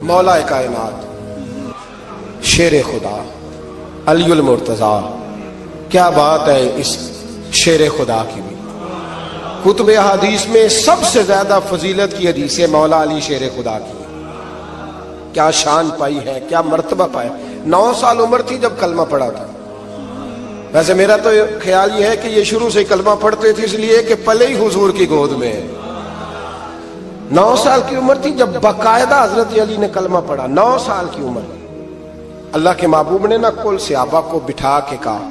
مولا کائنات شیر خدا علی المرتضیٰ، کیا بات ہے اس شیر خدا کی بھی۔ کتب حدیث میں سب سے زیادہ فضیلت کی حدیث ہے مولا علی شیر خدا کی۔ کیا شان پائی ہے، کیا مرتبہ پایا۔ 9 سال عمر تھی جب کلمہ پڑھا تھا۔ ویسے میرا تو خیال یہ ہے کہ یہ شروع سے کلمہ پڑھتے تھے اس لیے کہ پلے ہی حضور کی گود میں ہے۔ 9 سال کی عمر تھی جب باقاعدہ حضرت علی نے کلمہ پڑھا۔ 9 سال کی عمر۔ اللہ کے محبوب نے نہ کل صحابہ کو بٹھا کے کہا،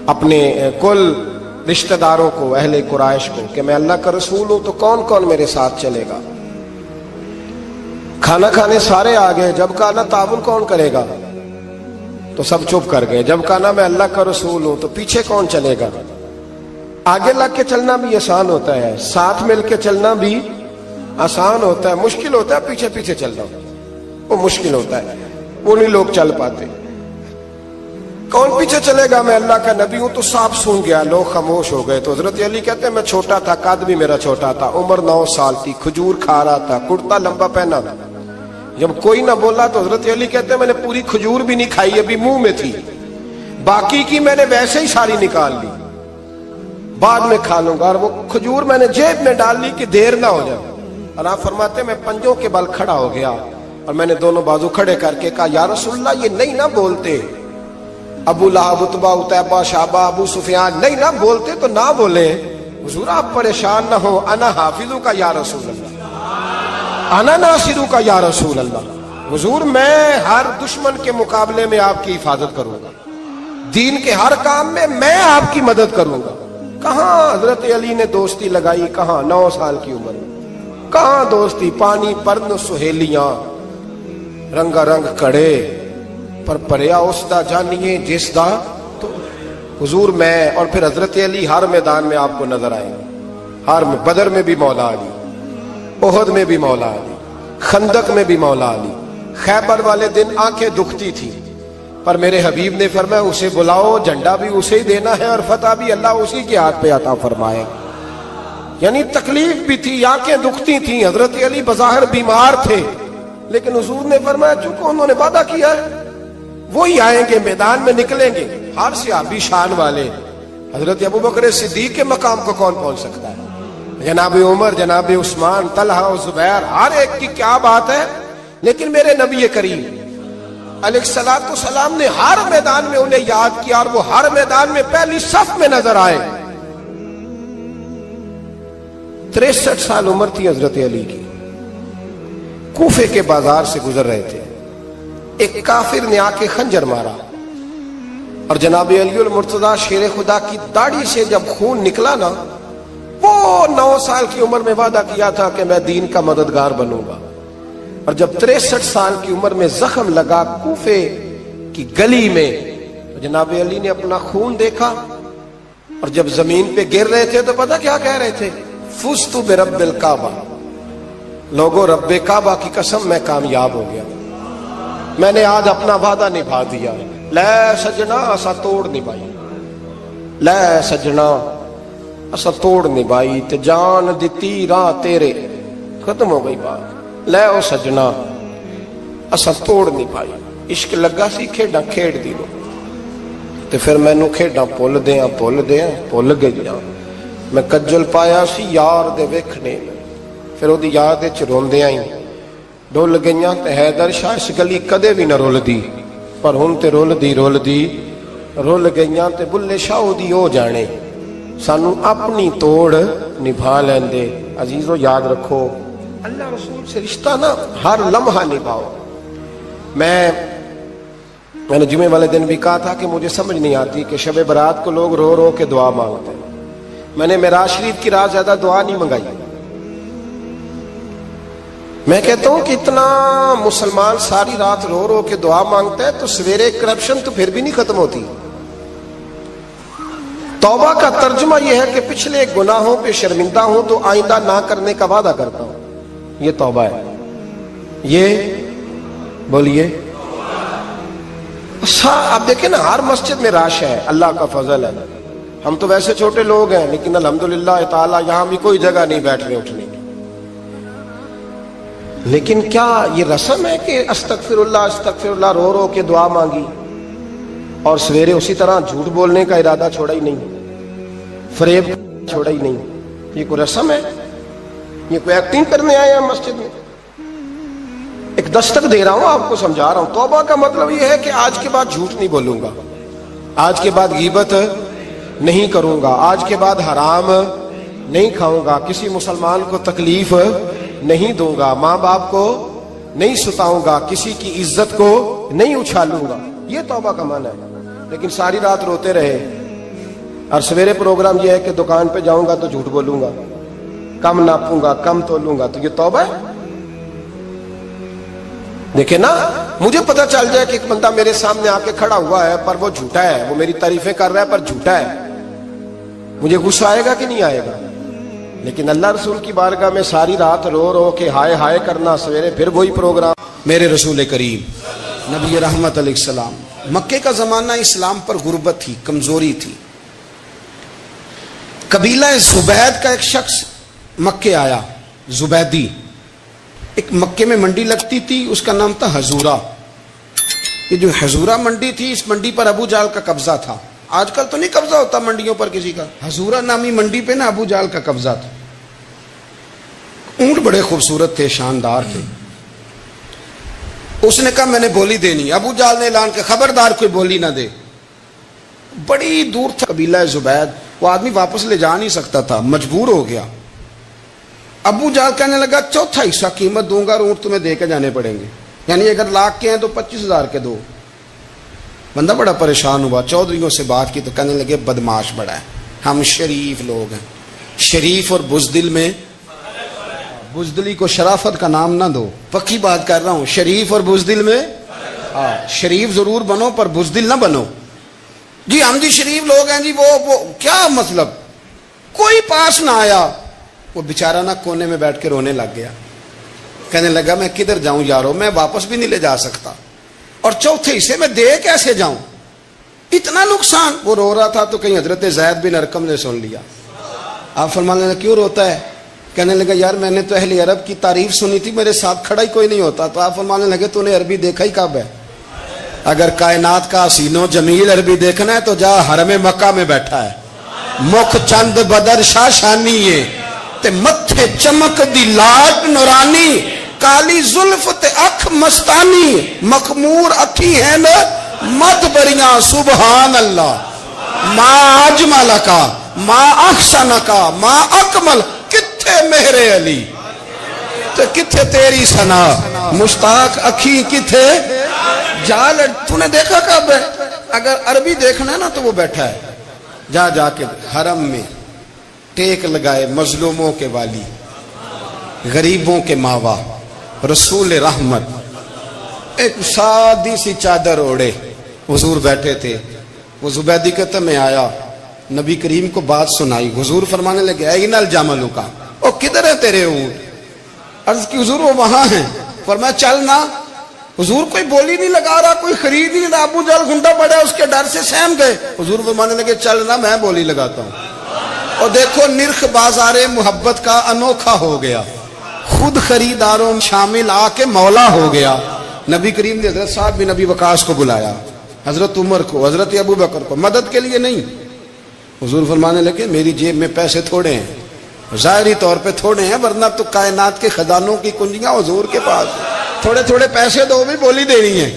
اپنے کل رشتہ داروں کو، اہل قریش کو، کہ میں اللہ کا رسول ہوں تو کون کون میرے ساتھ چلے گا۔ کھانا کھانے سارے آ گئے، جب کہا نا تعاون کون کرے گا تو سب چپ کر گئے۔ جب کہا نا میں اللہ کا رسول ہوں تو پیچھے کون چلے گا۔ آگے لگ کے چلنا بھی آسان ہوتا ہے، ساتھ مل کے چلنا بھی آسان ہوتا ہے، مشکل ہوتا ہے پیچھے پیچھے چلنا، وہ مشکل ہوتا ہے، وہ نہیں لوگ چل پاتے۔ کون پیچھے چلے گا، میں اللہ کا نبی ہوں تو صاحب سن گیا، لوگ خاموش ہو گئے۔ تو حضرت علی کہتے ہیں میں چھوٹا تھا، قد بھی میرا چھوٹا تھا، عمر 9 سال تھی، کھجور کھا رہا تھا، کرتا لمبا پہنا تھا۔ جب کوئی نہ بولا تو حضرت علی کہتے ہیں میں نے پوری کھجور بھی نہیں کھائی، ابھی منہ میں تھی، باقی کی میں نے ویسے ہی ساری نکال لی، بعد میں کھا لوں گا۔ اور وہ کھجور میں نے جیب میں ڈال لی کہ دیر نہ ہو جائے۔ اور آپ فرماتے ہیں میں پنجوں کے بل کھڑا ہو گیا اور میں نے دونوں بازو کھڑے کر کے کہا یا رسول اللہ یہ نہیں نہ بولتے، ابو لہب، عتبہ، عتیبہ، شعبہ، ابو سفیان نہیں نہ بولتے تو نہ بولیں، حضور آپ پریشان نہ ہو، انا حافظوں کا یا رسول اللہ، انا ناصروں کا یا رسول اللہ، حضور میں ہر دشمن کے مقابلے میں آپ کی حفاظت کروں گا، دین کے ہر کام میں میں آپ کی مدد کروں گا۔ کہاں حضرت علی نے دوستی لگائی، کہاں 9 سال کی عمر میں، کہاں دوستی، پانی پرن سہیلیاں رنگا رنگ کڑے پر پریا اس دا جانیے جس دا تو حضور میں۔ اور پھر حضرت علی ہر میدان میں آپ کو نظر آئے گا، ہر میں، بدر میں بھی مولا علی، احد میں بھی مولا علی، خندق میں بھی مولا علی۔ خیبر والے دن آنکھیں دکھتی تھی پر میرے حبیب نے فرمایا اسے بلاؤ، جھنڈا بھی اسے ہی دینا ہے اور فتح بھی اللہ اسی کے ہاتھ پہ عطا فرمائے۔ یعنی تکلیف بھی تھی، آنکھیں دکھتی تھیں، حضرت علی بظاہر بیمار تھے، لیکن حضور نے فرمایا چونکہ انہوں نے وعدہ کیا ہے وہی آئیں گے، میدان میں نکلیں گے۔ ہر صحابی شان والے، حضرت ابوبکر صدیق کے مقام کو کون پہنچ سکتا ہے، جناب عمر، جناب عثمان، طلحہ و زبیر، ہر ایک کی کیا بات ہے۔ لیکن میرے نبی کریم علیہ الصلوۃ والسلام نے ہر میدان میں انہیں یاد کیا اور وہ ہر میدان میں پہلی صف میں نظر آئے۔ 63 سال عمر تھی حضرت علی کی، کوفے کے بازار سے گزر رہے تھے، ایک کافر نے آ کے خنجر مارا اور جناب علی المرتضیٰ شیر خدا کی داڑھی سے جب خون نکلا نا، وہ 9 سال کی عمر میں وعدہ کیا تھا کہ میں دین کا مددگار بنوں گا، اور جب 63 سال کی عمر میں زخم لگا کوفے کی گلی میں، جناب علی نے اپنا خون دیکھا اور جب زمین پہ گر رہے تھے تو پتہ کیا کہہ رہے تھے، فزت برب الکعبہ، لوگوں رب کعبہ کی قسم میں کامیاب ہو گیا، میں نے آج اپنا وعدہ نبھا دیا، لے سجنا اسا توڑ نبھائی، لے سجنا اسا توڑ نبھائی تے جان دتی راہ تیرے، ختم ہو گئی بات، لے او سجنا اسا توڑ نبھائی، عشق لگا سی کھیڈاں کھیڈ دی لو تے پھر مینوں کھیڈاں بھول گئیاں، میں کجل پایا سی یار دے ویکھنے، پھر وہ یاد وچ روندیاں ہی ڈول گئیاں تے حیدر شاہ اس گلی کدے بھی نہ رول دی، پر ہن تے رول گئیاں تے بلے شاہ دی او جانے، سانو اپنی توڑ نبھا لیندے۔ عزیزو یاد رکھو اللہ رسول سے رشتہ نا ہر لمحہ نبھاؤ۔ میں نے جمعے والے دن بھی کہا تھا کہ مجھے سمجھ نہیں آتی کہ شب برات کو لوگ رو رو کے دعا مانگتے ہیں، میں نے معراج شریف کی رات زیادہ دعا نہیں منگائی۔ میں کہتا ہوں کہ اتنا مسلمان ساری رات رو رو کے دعا مانگتا ہے تو سویرے کرپشن تو پھر بھی نہیں ختم ہوتی۔ توبہ کا ترجمہ یہ ہے کہ پچھلے گناہوں پہ شرمندہ ہوں تو آئندہ نہ کرنے کا وعدہ کرتا ہوں، یہ توبہ ہے۔ یہ بولیے آپ دیکھیں نا ہر مسجد میں رش ہے، اللہ کا فضل ہے، ہم تو ویسے چھوٹے لوگ ہیں لیکن الحمدللہ تعالی یہاں بھی کوئی جگہ نہیں بیٹھنے اٹھنے کی۔ لیکن کیا یہ رسم ہے کہ استغفر اللہ رو رو کے دعا مانگی اور سویرے اسی طرح جھوٹ بولنے کا ارادہ چھوڑا ہی نہیں، فریب چھوڑا ہی نہیں؟ یہ کوئی رسم ہے؟ یہ کوئی ایکٹنگ کرنے آئے ہیں مسجد میں؟ ایک دستک دے رہا ہوں، آپ کو سمجھا رہا ہوں۔ توبہ کا مطلب یہ ہے کہ آج کے بعد جھوٹ نہیں بولوں گا، آج کے بعد غیبت نہیں کروں گا، آج کے بعد حرام نہیں کھاؤں گا، کسی مسلمان کو تکلیف نہیں دوں گا، ماں باپ کو نہیں ستاؤں گا، کسی کی عزت کو نہیں اچھالوں گا۔ یہ توبہ کا معنی ہے۔ لیکن ساری رات روتے رہے اور سویرے پروگرام یہ ہے کہ دکان پہ جاؤں گا تو جھوٹ بولوں گا، کم ناپوں گا، کم تولوں گا، تو یہ توبہ ہے؟ دیکھیں نا، مجھے پتا چل جائے کہ ایک بندہ میرے سامنے آ کے کھڑا ہوا ہے پر وہ جھوٹا ہے، وہ میری تعریفیں کر رہا ہے پر جھوٹا ہے، مجھے غصہ آئے گا کہ نہیں آئے گا؟ لیکن اللہ رسول کی بارگاہ میں ساری رات رو رو کے ہائے ہائے کرنا، سویرے پھر وہی پروگرام۔ میرے رسول کریم نبی رحمت علیہ السلام، مکے کا زمانہ اسلام پر غربت تھی، کمزوری تھی۔ قبیلہ زبید کا ایک شخص مکے آیا، زبیدی، ایک مکے میں منڈی لگتی تھی، اس کا نام تھا حضورہ۔ یہ جو حضورہ منڈی تھی، اس منڈی پر ابو جہل کا قبضہ تھا۔ آج کل تو نہیں قبضہ ہوتا منڈیوں پر کسی کا، حضورہ نامی منڈی پہ نا ابو جہل کا قبضہ تھا۔ اونٹ بڑے خوبصورت تھے، شاندار تھے۔ اس نے کہا میں نے بولی دینی، ابو جہل نے اعلان کیا خبردار کوئی بولی نہ دے۔ بڑی دور تھا قبیلہ زبید، وہ آدمی واپس لے جا نہیں سکتا تھا، مجبور ہو گیا۔ ابو جہل کہنے لگا چوتھا حصہ قیمت دوں گا اور اونٹ تمہیں دے کے جانے پڑیں گے، یعنی اگر لاکھ کے ہیں تو 25,000 کے دو۔ بندہ بڑا پریشان ہوا، چودھریوں سے بات کی تو کہنے لگے بدماش بڑا ہے، ہم شریف لوگ ہیں، شریف اور بزدل میں، بزدلی کو شرافت کا نام نہ دو، پکی بات کر رہا ہوں، شریف اور بزدل میں شریف ضرور بنو پر بزدل نہ بنو۔ جی ہم جی شریف لوگ ہیں جی، وہ کیا مطلب؟ کوئی پاس نہ آیا، وہ بیچارہ نہ کونے میں بیٹھ کے رونے لگ گیا، کہنے لگا میں کدھر جاؤں یارو، میں واپس بھی نہیں لے جا سکتا، اور چوتھے حصے میں دے کیسے جاؤں، اتنا نقصان۔ وہ رو رہا تھا تو کہیں حضرت زید بن ارقم نے سن لیا۔ آپ فرمانے لگے کیوں روتا ہے؟ کہنے لگا یار میں نے تو اہل عرب کی تعریف سنی تھی، میرے ساتھ کھڑا ہی کوئی نہیں ہوتا۔ تو آپ فرمانے لگے تو نے عربی دیکھا ہی کب ہے؟ اگر کائنات کا حسین و جمیل عربی دیکھنا ہے تو جا حرم مکہ میں بیٹھا ہے، مکھ چند بدر شاہ شانی ہے تے متھے چمک دی لاٹ نورانی، کالی زلف تے اکھ مستانی، مخمور اکھی ہیں مد بریاں سبحان اللہ، ما اجمل کا ما احسن کا ما اکمل، کتھے مہر علی تے کتھے تیری ثنا، مشتاق اکھی کتھے جال۔ تو نے دیکھا کب ہے؟ اگر عربی دیکھنا ہے نا تو وہ بیٹھا ہے، جا جا کے حرم میں ٹیک لگائے، مظلوموں کے والی، غریبوں کے ماوا، رسول رحمت، ایک سادی سی چادر اوڑے حضور بیٹھے تھے۔ وہ زبیدی کہتا میں آیا، نبی کریم کو بات سنائی، حضور فرمانے لگے این الجمل کا، او کدھر ہے تیرے اونٹ؟ عرض کی حضور وہ وہاں ہیں۔ فرمایا چل نہ۔ حضور کوئی بولی نہیں لگا رہا، کوئی خرید نہیں رہا، ابو جہل گھنٹا پڑا اس کے ڈر سے سہم گئے۔ حضور فرمانے لگے چل نہ، میں بولی لگاتا ہوں۔ اور دیکھو نرخ بازار محبت کا انوکھا ہو گیا، خود خریداروں شامل آ کے مولا ہو گیا۔ نبی کریم نے حضرت سعد بن ابی وقاص کو بلایا، حضرت عمر کو، حضرت ابو بکر کو، مدد کے لیے نہیں۔ حضور فرمانے لگے میری جیب میں پیسے تھوڑے ہیں، ظاہری طور پہ تھوڑے ہیں، ورنہ تو کائنات کے خزانوں کی کنجیاں حضور کے پاس، تھوڑے تھوڑے پیسے دو بھی بولی دینی ہے۔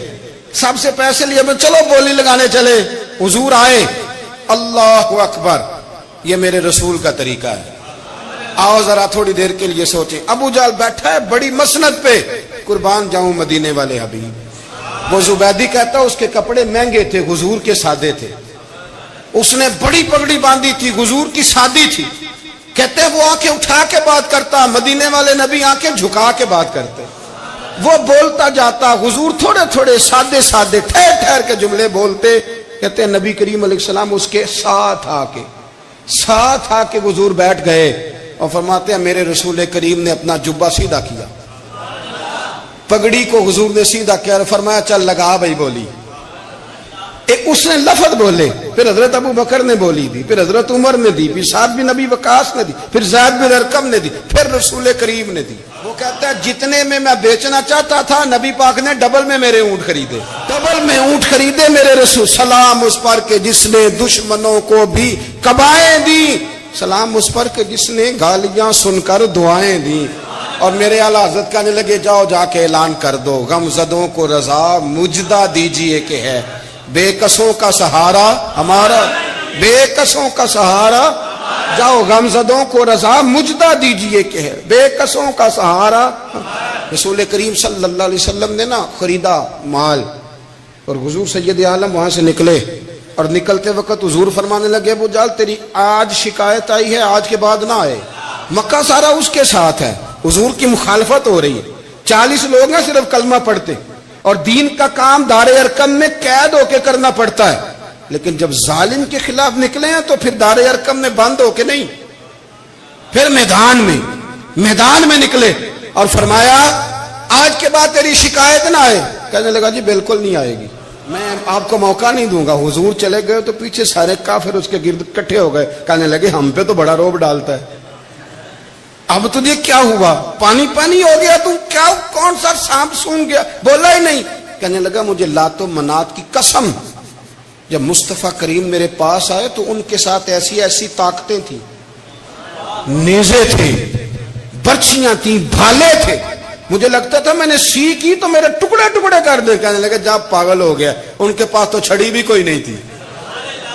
سب سے پیسے لیے چلو بولی لگانے چلے۔ حضور آئے، اللہ اکبر، یہ میرے رسول کا طریقہ ہے، آؤ ذرا تھوڑی دیر کے لیے سوچیں۔ ابو جہل بیٹھا ہے بڑی مسند پہ، قربان جاؤں مدینے والے حبیب۔ وہ زبیدی کہتا اس کے کپڑے مہنگے تھے، حضور کے سادے تھے، اس نے بڑی پگڑی باندھی تھی، حضور کی سادی تھی۔ کہتے ہیں وہ آنکھیں اٹھا کے بات کرتا، مدینے والے نبی آنکھیں جھکا کے بات کرتے۔ وہ بولتا جاتا، حضور تھوڑے تھوڑے سادے سادے ٹھہر ٹھہر کے جملے بولتے۔ کہتے ہیں نبی کریم علیہ السلام اس کے ساتھ آ کے حضور بیٹھ گئے اور فرماتے ہیں میرے رسول کریم نے اپنا جبہ سیدھا کیا، پگڑی کو حضور نے سیدھا کیا، فرمایا چل لگا بھائی بولی۔ ایک اس نے لفظ بولے، پھر حضرت ابو بکر نے بولی دی، پھر حضرت عمر نے دی، پھر سعد بن ابی وقاص نے دی، پھر زید بن ارقم نے دی، پھر رسول کریم نے دی۔ وہ کہتا ہے جتنے میں بیچنا چاہتا تھا نبی پاک نے ڈبل میں میرے اونٹ خریدے، ڈبل میں اونٹ خریدے میرے رسول. سلام اس پر کہ جس نے دشمنوں کو بھی قبائیں دی، سلام اس پر کہ جس نے گالیاں سن کر دعائیں دی. اور میرے اعلیٰ حضرت کہنے لگے جاؤ جا کے اعلان کر دو، غم زدوں کو رضا مجدہ دیجئے کہ ہے بے کسوں کا سہارا ہمارا، بے کسوں کا سہارا. جاؤ غم زدوں کو رضا مجدہ دیجئے کہ ہے بے کسوں کا سہارا. رسول کریم صلی اللہ علیہ وسلم نے نا خریدا مال، اور حضور سید عالم وہاں سے نکلے، اور نکلتے وقت حضور فرمانے لگے ابو جہل تیری آج شکایت آئی ہے، آج کے بعد نہ آئے. مکہ سارا اس کے ساتھ ہے، حضور کی مخالفت ہو رہی ہے، 40 لوگ ہیں صرف کلمہ پڑھتے، اور دین کا کام دار ارکم میں قید ہو کے کرنا پڑتا ہے. لیکن جب ظالم کے خلاف نکلے ہیں تو پھر دار ارکم میں بند ہو کے نہیں، پھر میدان میں نکلے اور فرمایا آج کے بعد تیری شکایت نہ آئے. کہنے لگا جی بالکل نہیں آئے گی، میں آپ کو موقع نہیں دوں گا. حضور چلے گئے تو پیچھے سارے کافر اس کے گرد اکٹھے ہو گئے، کہنے لگے ہم پہ تو بڑا روب ڈالتا ہے، اب تجھے کیا ہوا، پانی پانی ہو گیا، تم کیا کون سا سانپ سونگ گیا، بولا ہی نہیں. کہنے لگا مجھے لات و منات کی قسم، جب مصطفیٰ کریم میرے پاس آئے تو ان کے ساتھ ایسی ایسی طاقتیں تھیں، نیزے تھے، برچیاں تھیں، بھالے تھے، مجھے لگتا تھا میں نے سی کی تو میرے ٹکڑے ٹکڑے کر دے. کہنے لگا جب پاگل ہو گیا، ان کے پاس تو چھڑی بھی کوئی نہیں تھی،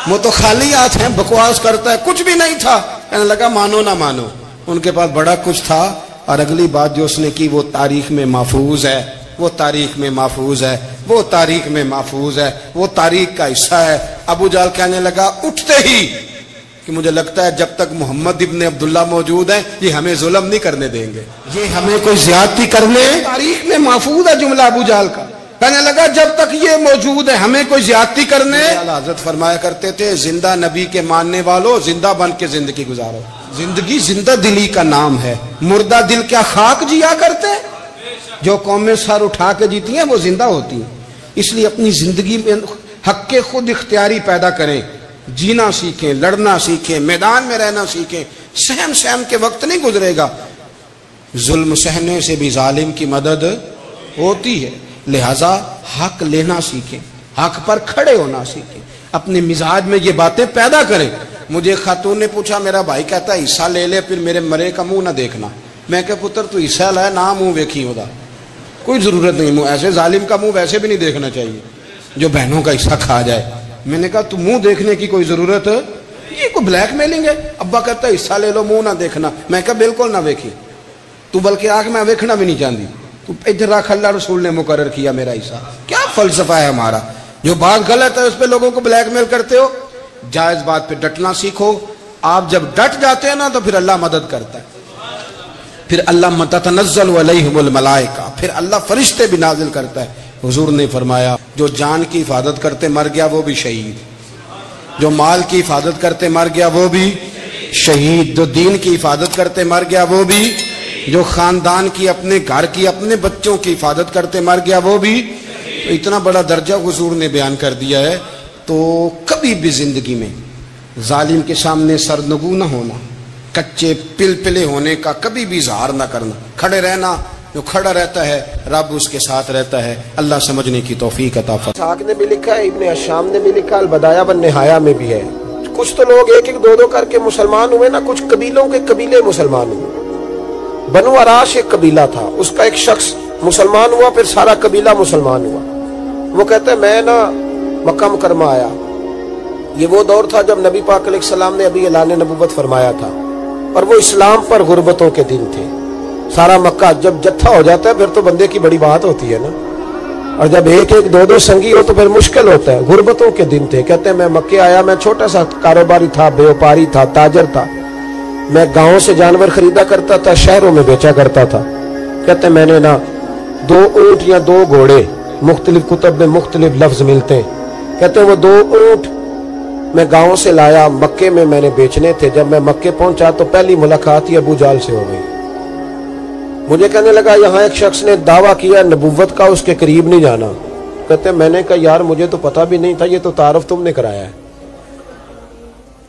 وہ تو خالی ہاتھ ہیں، بکواس کرتا ہے، کچھ بھی نہیں تھا. کہنے لگا مانو نہ مانو، ان کے پاس بڑا کچھ تھا. اور اگلی بات جو اس نے کی وہ تاریخ میں محفوظ ہے، وہ تاریخ میں محفوظ ہے، وہ تاریخ میں محفوظ ہے، وہ تاریخ کا حصہ ہے. ابو جہل کہنے لگا اٹھتے ہی کہ مجھے لگتا ہے جب تک محمد ابن عبداللہ موجود ہیں یہ ہمیں ظلم نہیں کرنے دیں گے، یہ ہمیں کوئی زیادتی کرنے، تاریخ میں محفوظ ہے جملہ ابو جہل کا. کہنے لگا جب تک یہ موجود ہے ہمیں کوئی زیادتی کرنے. حضرت فرمایا کرتے تھے زندہ نبی کے ماننے والوں زندہ بن کے زندگی گزارو. زندگی زندہ دلی کا نام ہے، مردہ دل کیا خاک جیا کرتے؟ جو قومیں سر اٹھا کے جیتی ہیں وہ زندہ ہوتی ہیں. اس لیے اپنی زندگی میں حق کے خود اختیاری پیدا کریں، جینا سیکھیں، لڑنا سیکھیں، میدان میں رہنا سیکھیں. سہم سہم کے وقت نہیں گزرے گا، ظلم سہنے سے بھی ظالم کی مدد ہوتی ہے. لہذا حق لینا سیکھیں، حق پر کھڑے ہونا سیکھیں، اپنے مزاج میں یہ باتیں پیدا کریں. مجھے خاتون نے پوچھا میرا بھائی کہتا ہے حصہ لے لے پھر میرے مرے کا منہ نہ دیکھنا. میں کہ پتر تو حصہ لائے نہ منہ ویکھی ہوتا، کوئی ضرورت نہیں، منہ ایسے ظالم کا منہ ویسے بھی نہیں دیکھنا چاہیے جو بہنوں کا حصہ کھا جائے. میں نے کہا تو منہ دیکھنے کی کوئی ضرورت، یہ کوئی بلیک میلنگ ہے؟ ابا کہتا ہے حصہ لے لو منہ نہ دیکھنا. میں کہا بالکل نہ ویکھی، تو بلکہ آنکھ میں ویکھنا بھی نہیں چاہتی، تو ادھر رکھ، اللہ رسول نے مقرر کیا میرا حصہ. کیا فلسفہ ہے ہمارا؟ جو بات غلط ہے اس پہ لوگوں کو بلیک میل کرتے ہو. جائز بات پہ ڈٹنا سیکھو. آپ جب ڈٹ جاتے ہیں نا تو پھر اللہ مدد کرتا ہے، پھر اللہ تتنزل علیہم الملائکہ، پھر اللہ فرشتے بھی نازل کرتا ہے. حضور نے فرمایا جو جان کی حفاظت کرتے مر گیا وہ بھی شہید، جو مال کی حفاظت کرتے مر گیا وہ بھی شہید، جو دین کی حفاظت کرتے مر گیا وہ بھی، جو خاندان کی، اپنے گھر کی، اپنے بچوں کی حفاظت کرتے مر گیا وہ بھی. اتنا بڑا درجہ حضور نے بیان کر دیا ہے. تو کبھی بھی زندگی میں ظالم کے سامنے سرنگو نہ ہونا، کچے پلپلے ہونے کا کبھی بھی اظہار نہ کرنا، کھڑے رہنا. جو کھڑا رہتا ہے رب اس کے ساتھ رہتا ہے. اللہ سمجھنے کی توفیق عطا فرمائے. اسحاق نے بھی لکھا ہے، ابن حشام نے بھی لکھا، البدایہ والنہایہ میں بھی ہے. کچھ تو لوگ ایک ایک دو دو کر کے مسلمان ہوئے نا، کچھ قبیلوں کے قبیلے مسلمان ہوئے. بنو عراش ایک قبیلہ تھا، اس کا ایک شخص مسلمان ہوا، پھر سارا قبیلہ مسلمان ہوا. وہ کہتا ہے میں نا مکہ مکرمہ آیا. یہ وہ دور تھا جب نبی پاک علیہ السلام نے ابھی اعلان نبوت فرمایا تھا، اور وہ اسلام پر غربتوں کے دن تھے. سارا مکہ جب جتھا ہو جاتا ہے پھر تو بندے کی بڑی بات ہوتی ہے نا، اور جب ایک ایک دو دو سنگی ہو تو پھر مشکل ہوتا ہے. غربتوں کے دن تھے. کہتے ہیں میں مکے آیا، میں چھوٹا سا کاروباری تھا، بیوپاری تھا، تاجر تھا. میں گاؤں سے جانور خریدا کرتا تھا، شہروں میں بیچا کرتا تھا. کہتے ہیں میں نے نا 2 اونٹ یا 2 گھوڑے، مختلف کتب میں مختلف لفظ ملتے ہیں. کہتے ہیں وہ 2 اونٹ میں گاؤں سے لایا، مکے میں نے بیچنے تھے. جب میں مکے پہنچا تو پہلی ملاقات ہی ابو جہل سے ہو گئی. مجھے کہنے لگا یہاں ایک شخص نے دعویٰ کیا نبوت کا، اس کے قریب نہیں جانا. کہتے ہیں میں نے کہا یار مجھے تو پتہ بھی نہیں تھا، یہ تو تعارف تم نے کرایا ہے.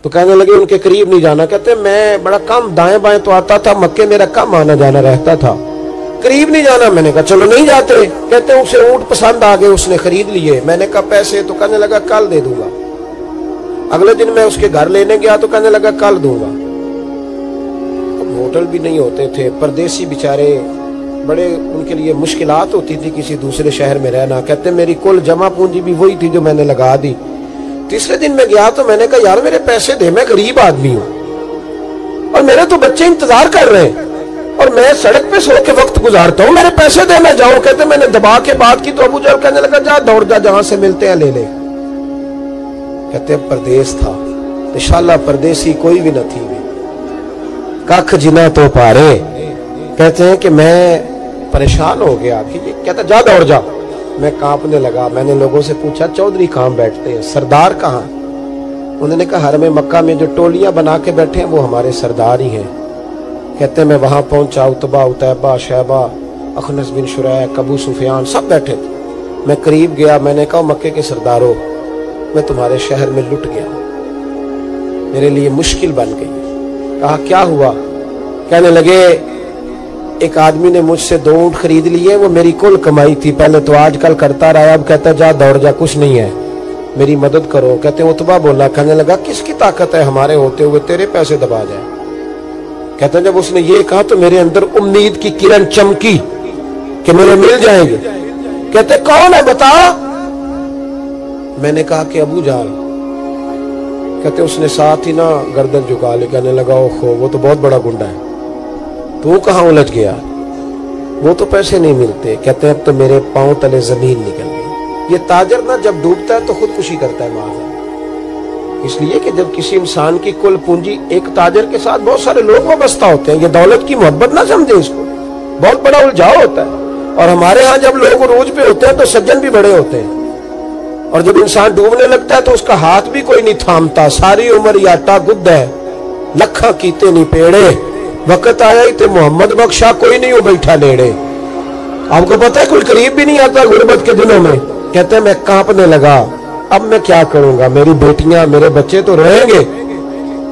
تو کہنے لگے ان کے قریب نہیں جانا. کہتے ہیں میں بڑا کم دائیں بائیں تو آتا تھا، مکے میرا کم آنا جانا رہتا تھا. قریب نہیں جانا. میں نے کہا چلو نہیں جاتے. کہتے ہیں اسے اونٹ پسند آ گئے, اس نے خرید لیے. میں نے کہا پیسے؟ تو کہنے لگا کل دے دوں گا. اگلے دن میں اس کے گھر لینے گیا تو کہنے لگا کل دوں گا. اب ہوٹل بھی نہیں ہوتے تھے, پردیسی بیچارے, بڑے ان کے لیے مشکلات ہوتی تھی کسی دوسرے شہر میں رہنا. کہتے ہیں میری کل جمع پونجی بھی وہی تھی جو میں نے لگا دی. تیسرے دن میں گیا تو میں نے کہا یار میرے پیسے دے, میں غریب آدمی ہوں اور میرے تو بچے انتظار کر رہے ہیں اور میں سڑک پہ سو کے وقت گزارتا ہوں, میرے پیسے دے میں جاؤں. کہتے میں نے دبا کے بات کی تو ابو جہل کہنے لگا جا دوڑ جا, جہاں سے ملتے ہیں لے لے. کہتے ہیں پردیس تھا, انشاءاللہ پردیسی کوئی بھی نہ تھی. کخ جنا تو پارے. کہتے ہیں کہ میں پریشان ہو گیا کہ یہ کہتا جا دوڑ جا. میں کانپنے لگا. میں نے لوگوں سے پوچھا چودھری کہاں بیٹھتے ہیں, سردار کہاں؟ انہوں نے کہا حرم مکہ میں جو ٹولیاں بنا کے بیٹھے ہیں وہ ہمارے سردار ہی ہیں. کہتے ہیں میں وہاں پہنچا, اتبا, اتیبہ, شیبہ, اخنس بن شریح, ابو سفیان سب بیٹھے تھے. میں قریب گیا, میں نے کہا مکے کے سرداروں میں تمہارے شہر میں لٹ گیا, میرے لیے مشکل بن گئی. کہا کیا ہوا؟ کہنے لگے ایک آدمی نے مجھ سے 2 اونٹ خرید لیے, وہ میری کل کمائی تھی, پہلے تو آج کل کرتا رہا, اب کہتا جا دوڑ جا, کچھ نہیں ہے, میری مدد کرو. کہتے ہیں اتبا بولا. کہنے لگا کس کی طاقت ہے ہمارے ہوتے ہوئے تیرے پیسے دبا جائے. کہتے ہیں جب اس نے یہ کہا تو میرے اندر امید کی کرن چمکی کہ میرے مل جائیں گے. کہتے کون ہے بتا؟ میں نے کہا کہ ابو جہل. کہتے اس نے ساتھ ہی نا گردن جھکا لی. کہنے لگا اوہو وہ تو بہت بڑا گنڈا ہے, تو کہاں الجھ گیا؟ وہ تو پیسے نہیں ملتے. کہتے ہیں اب تو میرے پاؤں تلے زمین نکل گئی. یہ تاجر نا جب ڈوبتا ہے تو خودکشی کرتا ہے معاذ. اس لیے کہ جب کسی انسان کی کل پونجی, ایک تاجر کے ساتھ بہت سارے لوگ وابستہ ہوتے ہیں, یہ دولت کی محبت نہ سمجھے, اس کو بہت بڑا الجھاؤ ہوتا ہے. اور ہمارے ہاں جب لوگ عروج پہ ہوتے ہیں تو سجن بھی بڑے ہوتے ہیں, اور جب انسان ڈوبنے لگتا ہے تو اس کا ہاتھ بھی کوئی نہیں تھامتا. ساری عمر یہ آٹا گد ہے, لکھاں کیتے نہیں پیڑے, وقت آیا ہی تے محمد بخشا کوئی نہیں ہو بیٹھا لیڑے. آپ کو پتہ ہے کوئی قریب بھی نہیں آتا غربت کے دنوں میں. کہتے ہیں میں کانپنے لگا, اب میں کیا کروں گا, میری بیٹیاں میرے بچے تو رہیں گے.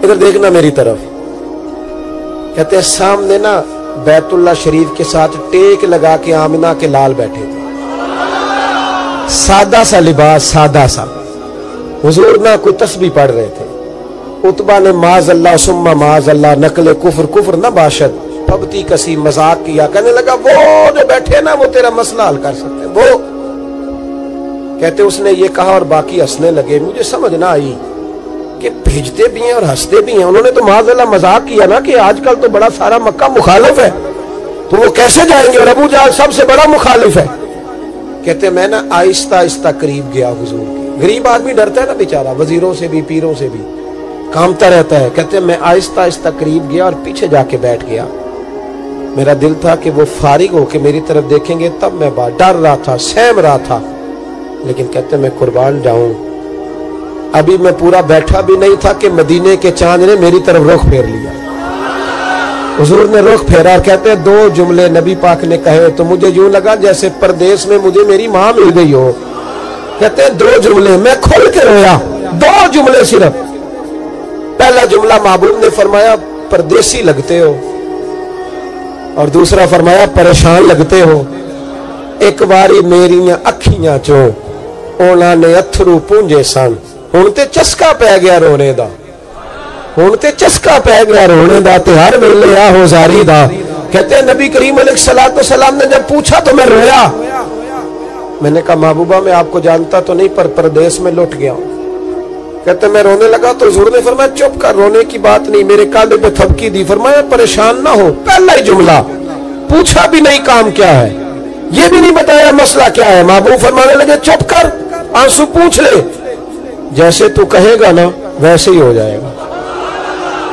ادھر دیکھنا میری طرف. کہتے ہیں سامنے نا بیت اللہ شریف کے ساتھ ٹیک لگا کے آمنہ کے لال بیٹھے تھے, سادہ سا لباس, سادہ سا. حضور نہ کوئی تسبیح پڑھ رہے تھے. اتبا نے معاذ اللہ ثم معاذ اللہ, نقل کفر, کفر نہ باشد, پبتی کسی مذاق کیا. کہنے لگا وہ جو بیٹھے نا وہ تیرا مسئلہ حل کر سکتے ہیں وہ. کہتے اس نے یہ کہا اور باقی ہنسنے لگے. مجھے سمجھ نہ آئی کہ بھیجتے بھی ہیں اور ہنستے بھی ہیں. انہوں نے تو معاذ اللہ مذاق کیا نا کہ آج کل تو بڑا سارا مکہ مخالف ہے, تو وہ کیسے جائیں گے, اور ابو جہل سب سے بڑا مخالف ہے. کہتے میں نا آہستہ آہستہ قریب گیا حضور کی. غریب آدمی ڈرتا ہے نا بیچارہ, وزیروں سے بھی پیروں سے بھی کامتا رہتا ہے. کہتے میں آہستہ آہستہ قریب گیا اور پیچھے جا کے بیٹھ گیا. میرا دل تھا کہ وہ فارغ ہو کے میری طرف دیکھیں گے, تب میں ڈر رہا تھا, سہم رہا تھا. لیکن کہتے میں قربان جاؤں, ابھی میں پورا بیٹھا بھی نہیں تھا کہ مدینے کے چاند نے میری طرف رخ پھیر لیا. حضور نے رخ پھیرا اور کہتے 2 جملے نبی پاک نے کہے تو مجھے یوں لگا جیسے پردیس میں مجھے میری ماں مل گئی ہو. کہتے 2 جملے, میں کھل کے رویا. 2 جملے صرف. پہلا جملہ محبوب نے فرمایا پردیسی لگتے ہو, اور دوسرا فرمایا پریشان لگتے ہو. ایک باری میری اکھیاں چوں اونا نے اتھرو پونجے سن, ہن تے چسکا پہ گیا رونے دا, ہن تے چسکا پہ گیا رونے دا, تے ہر ویلے آ ہو زاری دا. کہتے ہیں نبی کریم علیہ السلام نے جب پوچھا تو میں رویا. میں نے کہا محبوبہ میں آپ کو جانتا تو نہیں پر پردیس میں لٹ گیا ہوں. کہتے میں رونے لگا تو حضور نے فرمایا چپ کر, رونے کی بات نہیں. میرے کاندھے پہ تھپکی دی, فرمایا پریشان نہ ہو. پہلا ہی جملہ, پوچھا بھی نہیں کام کیا ہے, یہ بھی نہیں بتایا مسئلہ کیا ہے. محبوب فرمانے لگے چپ کر, آنسو پوچھ لے, جیسے تو کہے گا نا ویسے ہی ہو جائے گا.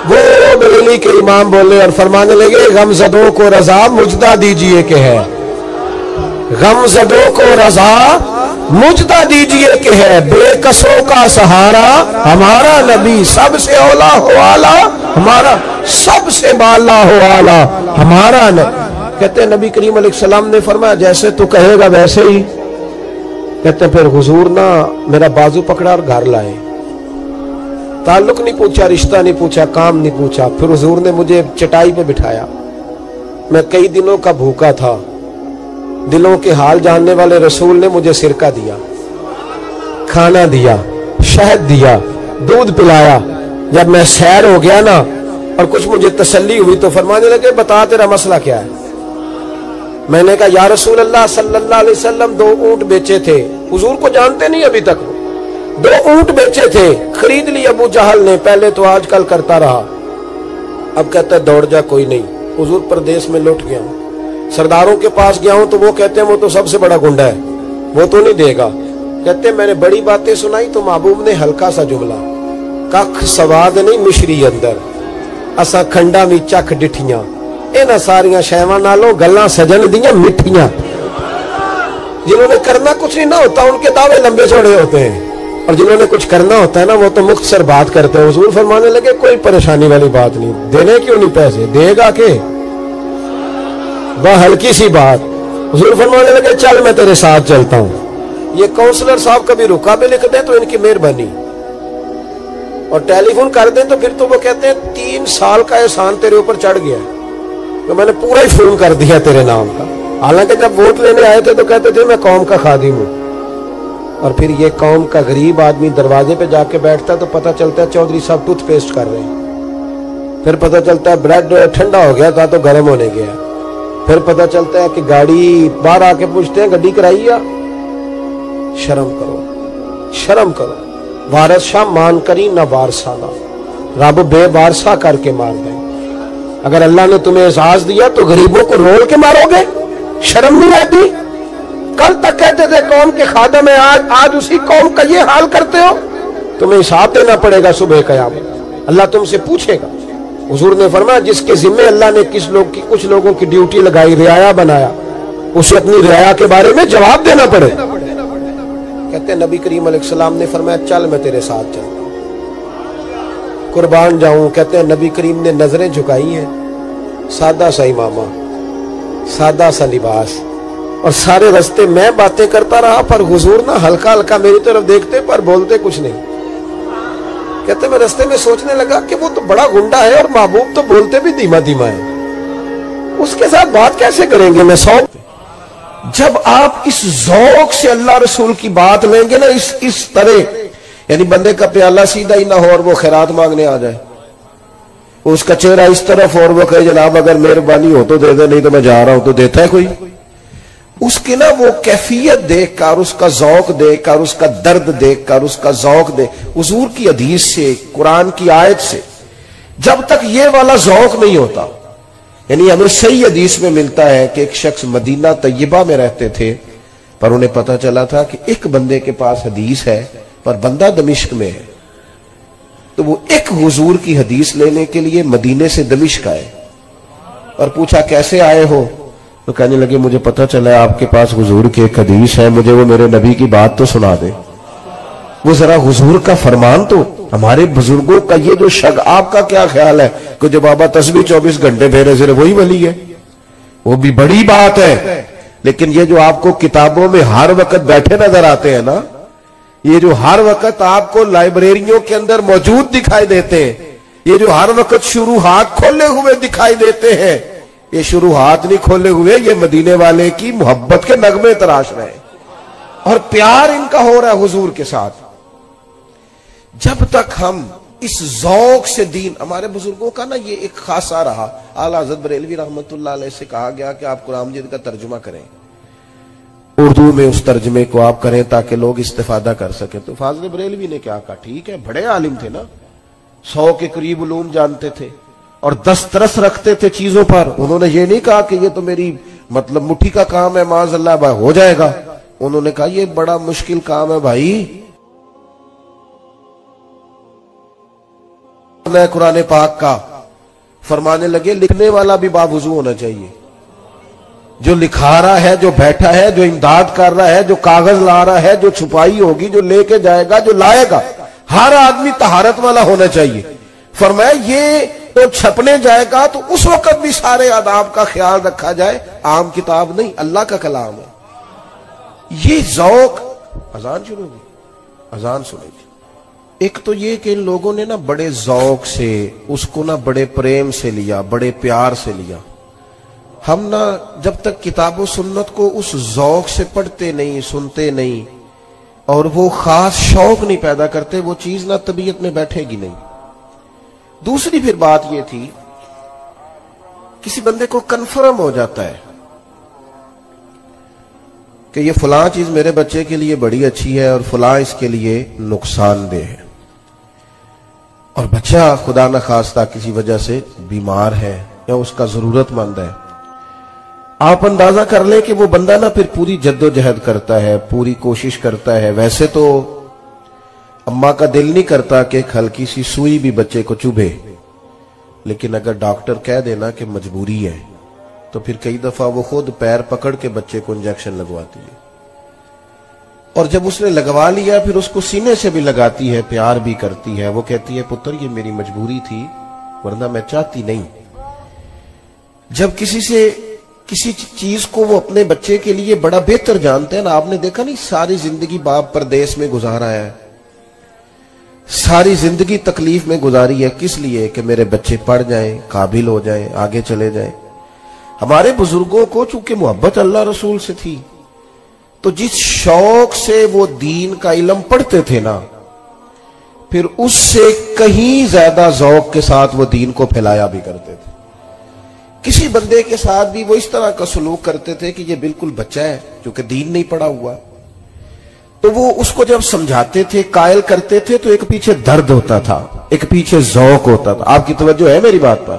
وہ بریلی کے امام بولے اور فرمانے لگے غم زدوں کو رضا مجدہ دیجئے کہ ہے, غم زدوں کو رضا مجدہ دیجئے کہ ہے, بے کسوں کا سہارا ہمارا نبی, سب سے اولا ہو آلہ ہمارا, سب سے بالا ہو آلہ ہمارا نبی. کہتے ہیں نبی کریم علیہ السلام نے فرمایا جیسے تو کہے گا ویسے ہی. کہتے ہیں پھر حضور نا میرا بازو پکڑا اور گھر لائے. تعلق نہیں پوچھا, رشتہ نہیں پوچھا, کام نہیں پوچھا. پھر حضور نے مجھے چٹائی پہ بٹھایا میں کئی دنوں کا بھوکا تھا، دلوں کے حال جاننے والے رسول نے مجھے سرکہ دیا، کھانا دیا، شہد دیا، دودھ پلایا۔ جب میں سیر ہو گیا نا اور کچھ مجھے تسلی ہوئی تو فرمانے لگے بتا تیرا مسئلہ کیا ہے؟ میں نے کہا یا رسول اللہ صلی اللہ علیہ وسلم 2 اونٹ بیچے تھے، حضور کو جانتے نہیں ابھی تک، 2 اونٹ بیچے تھے، خرید لی ابو جہل نے، پہلے تو آج کل کرتا رہا، اب کہتا ہے دوڑ جا کوئی نہیں، حضور پردیس میں لوٹ گیا ہوں، سرداروں کے پاس گیا ہوں تو وہ کہتے ہیں وہ تو سب سے بڑا گنڈا ہے، وہ تو نہیں دے گا، کہتے ہیں میں نے بڑی باتیں سنائی تو محبوب نے ہلکا سا جملہ، کخ سواد نہیں مشری اندر، اساں کھنڈا بھی چکھ ڈٹھیاں، اینا ساریاں شیواں نالوں گلاں سجن دیاں مٹھیاں۔ جنہوں نے کرنا کچھ نہیں نہ ہوتا ان کے دعوے لمبے چوڑے ہوتے ہیں، اور جنہوں نے کچھ کرنا ہوتا ہے نا وہ تو مختصر بات کرتے ہیں۔ حضور فرمانے لگے کوئی پریشانی والی بات نہیں، دینے کیوں نہیں پیسے، دے گا کہ وہ ہلکی سی بات۔ حضور فرمانے لگے چل میں تیرے ساتھ چلتا ہوں۔ یہ کونسلر صاحب کبھی رکا بھی لکھ دیں تو ان کی مہربانی، اور ٹیلی فون کر دیں تو پھر تو وہ کہتے ہیں 3 سال کا احسان تیرے اوپر چڑھ گیا ہے، تو میں نے پورا ہی فون کر دیا تیرے نام کا۔ حالانکہ جب ووٹ لینے آئے تھے تو کہتے تھے میں قوم کا خادم ہوں، اور پھر یہ قوم کا غریب آدمی دروازے پہ جا کے بیٹھتا ہے تو پتہ چلتا ہے چودھری صاحب ٹوتھ پیسٹ کر رہے ہیں، پھر پتہ چلتا ہے بریڈ ٹھنڈا ہو گیا تھا تو گرم ہونے گیا، پھر پتہ چلتا ہے کہ گاڑی باہر آ کے پوچھتے ہیں گڈی کرائی ہے۔ شرم کرو، شرم کرو، وارث شاہ مان کری نہ وارثانہ، رب بے وارثہ کر کے مار دیں۔ اگر اللہ نے تمہیں اعزاز دیا تو غریبوں کو رول کے مارو گے؟ شرم نہیں آتی؟ کل تک کہتے تھے قوم کے خادم ہیں، آج اسی قوم کا یہ حال کرتے ہو، تمہیں حساب دینا پڑے گا صبح قیامت، اللہ تم سے پوچھے گا۔ حضور نے فرمایا جس کے ذمے اللہ نے کچھ لوگوں کی ڈیوٹی لگائی، رعایا بنایا، اسے اپنی رعایا کے بارے میں جواب دینا پڑے۔ کہتے ہیں نبی کریم علیہ السلام نے فرمایا چل میں تیرے ساتھ چلتا ہوں، قربان جاؤں۔ کہتے ہیں نبی کریم نے نظریں جھکائی ہیں، سادہ سا امامہ، سادہ سا لباس، اور سارے رستے میں باتیں کرتا رہا، پر حضور نہ ہلکا ہلکا میری طرف دیکھتے پر بولتے کچھ نہیں۔ کہتے میں رستے میں سوچنے لگا کہ وہ تو بڑا گنڈا ہے اور محبوب تو بولتے بھی دھیما دھیما ہے، اس کے ساتھ بات کیسے کریں گے؟ میں سوچ جب آپ اس ذوق سے اللہ رسول کی بات لیں گے نا اس طرح، یعنی بندے کا پیالہ سیدھا ہی نہ ہو اور وہ خیرات مانگنے آ جائے، اس کا چہرہ اس طرف اور وہ کہے جناب اگر مہربانی ہو تو دے دے، نہیں تو میں جا رہا ہوں، تو دیتا ہے کوئی؟ اس کی نا وہ کیفیت دیکھ کر، اس کا ذوق دیکھ کر، اس کا درد دیکھ کر، اس کا ذوق دیکھ، حضور کی حدیث سے، قرآن کی آیت سے جب تک یہ والا ذوق نہیں ہوتا، یعنی ہمیں صحیح حدیث میں ملتا ہے کہ ایک شخص مدینہ طیبہ میں رہتے تھے، پر انہیں پتہ چلا تھا کہ ایک بندے کے پاس حدیث ہے پر بندہ دمشق میں ہے، تو وہ ایک حضور کی حدیث لینے کے لیے مدینے سے دمشق آئے اور پوچھا کیسے آئے ہو؟ تو کہنے لگے مجھے پتہ چلا ہے آپ کے پاس حضور کی ایک حدیث ہے، مجھے وہ میرے نبی کی بات تو سنا دے۔ وہ ذرا حضور کا فرمان تو، ہمارے بزرگوں کا یہ جو آپ کا کیا خیال ہے کہ جو بابا تسبیح 24 گھنٹے پھیرے سے وہی ولی ہے؟ وہ بھی بڑی بات ہے، لیکن یہ جو آپ کو کتابوں میں ہر وقت بیٹھے نظر آتے ہیں نا، یہ جو ہر وقت آپ کو لائبریریوں کے اندر موجود دکھائی دیتے ہیں، یہ جو ہر وقت شروحات کھولے ہوئے دکھائی دیتے ہیں، یہ شروحات نہیں کھولے ہوئے، یہ مدینے والے کی محبت کے نغمے تراش رہے ہیں اور پیار ان کا ہو رہا ہے حضور کے ساتھ۔ جب تک ہم اس ذوق سے دین، ہمارے بزرگوں کا نا یہ ایک خاصا رہا، اعلیٰ حضرت بریلوی رحمت اللہ علیہ سے کہا گیا کہ آپ قرآن مجید کا ترجمہ کریں، اردو میں اس ترجمے کو آپ کریں تاکہ لوگ استفادہ کر سکیں۔ تو فاضل بریلوی نے کیا کہا، ٹھیک ہے، بڑے عالم تھے نا، 100 کے قریب علوم جانتے تھے اور دسترس رکھتے تھے چیزوں پر، انہوں نے یہ نہیں کہا کہ یہ تو میری مطلب مٹھی کا کام ہے، معاذ اللہ بھائی ہو جائے گا، انہوں نے کہا یہ بڑا مشکل کام ہے بھائی، قرآن پاک کا۔ فرمانے لگے لکھنے والا بھی باوضو ہونا چاہیے، جو لکھا رہا ہے، جو بیٹھا ہے، جو امداد کر رہا ہے، جو کاغذ لا رہا ہے، جو چھپائی ہوگی، جو لے کے جائے گا، جو لائے گا، ہر آدمی طہارت والا ہونا چاہیے۔ فرمایا یہ تو چھپنے جائے گا تو اس وقت بھی سارے آداب کا خیال رکھا جائے، عام کتاب نہیں، اللہ کا کلام ہے۔ یہ ذوق، اذان شروع ہوگی، اذان سنے گی۔ ایک تو یہ کہ ان لوگوں نے نا بڑے ذوق سے اس کو نا بڑے پریم سے لیا، بڑے پیار سے لیا۔ ہم نہ جب تک کتاب و سنت کو اس ذوق سے پڑھتے نہیں، سنتے نہیں، اور وہ خاص شوق نہیں پیدا کرتے، وہ چیز نہ طبیعت میں بیٹھے گی نہیں۔ دوسری پھر بات یہ تھی، کسی بندے کو کنفرم ہو جاتا ہے کہ یہ فلاں چیز میرے بچے کے لیے بڑی اچھی ہے اور فلاں اس کے لیے نقصان دہ ہے، اور بچہ خدا نخواستہ کسی وجہ سے بیمار ہے یا اس کا ضرورت مند ہے، آپ اندازہ کر لیں کہ وہ بندہ نا پھر پوری جد و جہد کرتا ہے، پوری کوشش کرتا ہے۔ ویسے تو اماں کا دل نہیں کرتا کہ ایک ہلکی سی سوئی بھی بچے کو چبھے، لیکن اگر ڈاکٹر کہہ دینا کہ مجبوری ہے تو پھر کئی دفعہ وہ خود پیر پکڑ کے بچے کو انجیکشن لگواتی ہے، اور جب اس نے لگوا لیا پھر اس کو سینے سے بھی لگاتی ہے، پیار بھی کرتی ہے۔ وہ کہتی ہے پتر یہ میری مجبوری تھی ورنہ میں چاہتی نہیں۔ جب کسی چیز کو وہ اپنے بچے کے لیے بڑا بہتر جانتے ہیں نا، آپ نے دیکھا نہیں ساری زندگی باپ پردیس میں گزارا ہے، ساری زندگی تکلیف میں گزاری ہے، کس لیے؟ کہ میرے بچے پڑھ جائیں، قابل ہو جائیں، آگے چلے جائیں۔ ہمارے بزرگوں کو چونکہ محبت اللہ رسول سے تھی تو جس شوق سے وہ دین کا علم پڑھتے تھے نا، پھر اس سے کہیں زیادہ ذوق کے ساتھ وہ دین کو پھیلایا بھی کرتے تھے۔ کسی بندے کے ساتھ بھی وہ اس طرح کا سلوک کرتے تھے کہ یہ بالکل بچہ ہے چونکہ دین نہیں پڑھا ہوا، تو وہ اس کو جب سمجھاتے تھے، قائل کرتے تھے، تو ایک پیچھے درد ہوتا تھا، ایک پیچھے ذوق ہوتا تھا۔ آپ کی توجہ ہے میری بات پر؟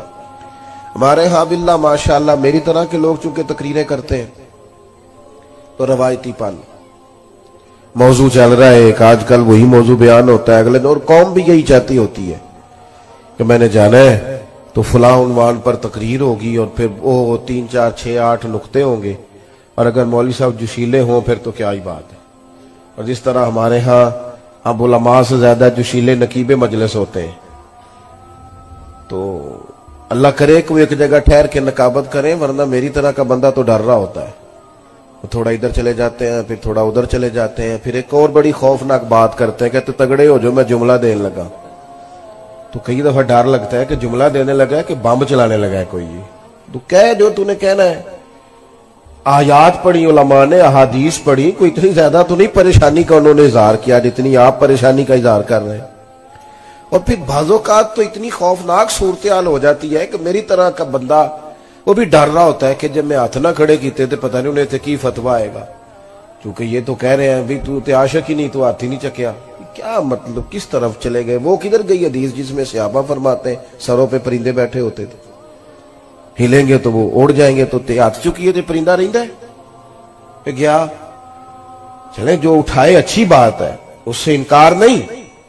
ہمارے ہاں باللہ ماشاءاللہ میری طرح کے لوگ چونکہ تقریریں کرتے ہیں تو روایتی پن موضوع چل رہا ہے، ایک آج کل وہی موضوع بیان ہوتا ہے اگلے دن، اور قوم بھی یہی چاہتی ہوتی ہے کہ میں نے جانا ہے تو فلاں عنوان پر تقریر ہوگی، اور پھر وہ 3 4 6 8 نقطے ہوں گے، اور اگر مولوی صاحب جوشیلے ہوں پھر تو کیا ہی بات ہے۔ اور جس طرح ہمارے ہاں اب علماء سے زیادہ جوشیلے نقیب مجلس ہوتے ہیں، تو اللہ کرے کہ وہ ایک جگہ ٹھہر کے نقابت کریں، ورنہ میری طرح کا بندہ تو ڈر رہا ہوتا ہے، وہ تھوڑا ادھر چلے جاتے ہیں، پھر تھوڑا ادھر چلے جاتے ہیں، پھر ایک اور بڑی خوفناک بات کرتے ہیں، کہتے تگڑے ہو جو میں جملہ دینے لگا، تو کئی دفعہ ڈر لگتا ہے کہ جملہ دینے لگا ہے کہ بم چلانے لگا ہے کوئی، تو کہہ جو تو نے کہنا ہے۔ آیات پڑھی علماء نے، احادیث پڑھی، کوئی اتنی زیادہ تو نہیں پریشانی کا انہوں نے اظہار کیا جتنی آپ پریشانی کا اظہار کر رہے ہیں۔ اور پھر بعض اوقات تو اتنی خوفناک صورتحال ہو جاتی ہے کہ میری طرح کا بندہ وہ بھی ڈر رہا ہوتا ہے کہ جب میں ہاتھ نہ کھڑے کیتے تو پتہ نہیں انہیں تے کی فتویٰ آئے گا، کیونکہ یہ تو کہہ رہے ہیں بھی تو تے عاشق ہی نہیں، تو ہاتھ ہی نہیں چکیا، کیا مطلب کس طرف چلے گئے؟ وہ کدھر گئی حدیث جس میں صحابہ فرماتے ہیں سروں پہ پرندے بیٹھے ہوتے تھے، ہلیں گے تو وہ اڑ جائیں گے، تو تے ہاتھ چکیے تو پرندہ رہندا ہے گیا۔ چلیں جو اٹھائے اچھی بات ہے، اس سے انکار نہیں،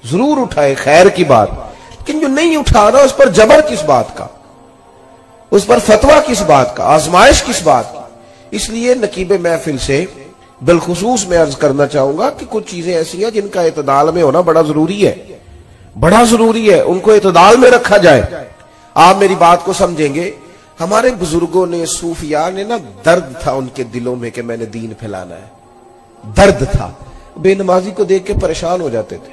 ضرور اٹھائے، خیر کی بات، لیکن جو نہیں اٹھا رہا اس پر جبر کس بات کا، اس پر فتویٰ کس بات کا، آزمائش کس بات کی؟ اس لیے نقیب محفل سے بالخصوص میں عرض کرنا چاہوں گا کہ کچھ چیزیں ایسی ہیں جن کا اعتدال میں ہونا بڑا ضروری ہے، بڑا ضروری ہے، ان کو اعتدال میں رکھا جائے۔ آپ میری بات کو سمجھیں گے، ہمارے بزرگوں نے، صوفیاء نے نا، درد تھا ان کے دلوں میں کہ میں نے دین پھیلانا ہے، درد تھا، بے نمازی کو دیکھ کے پریشان ہو جاتے تھے،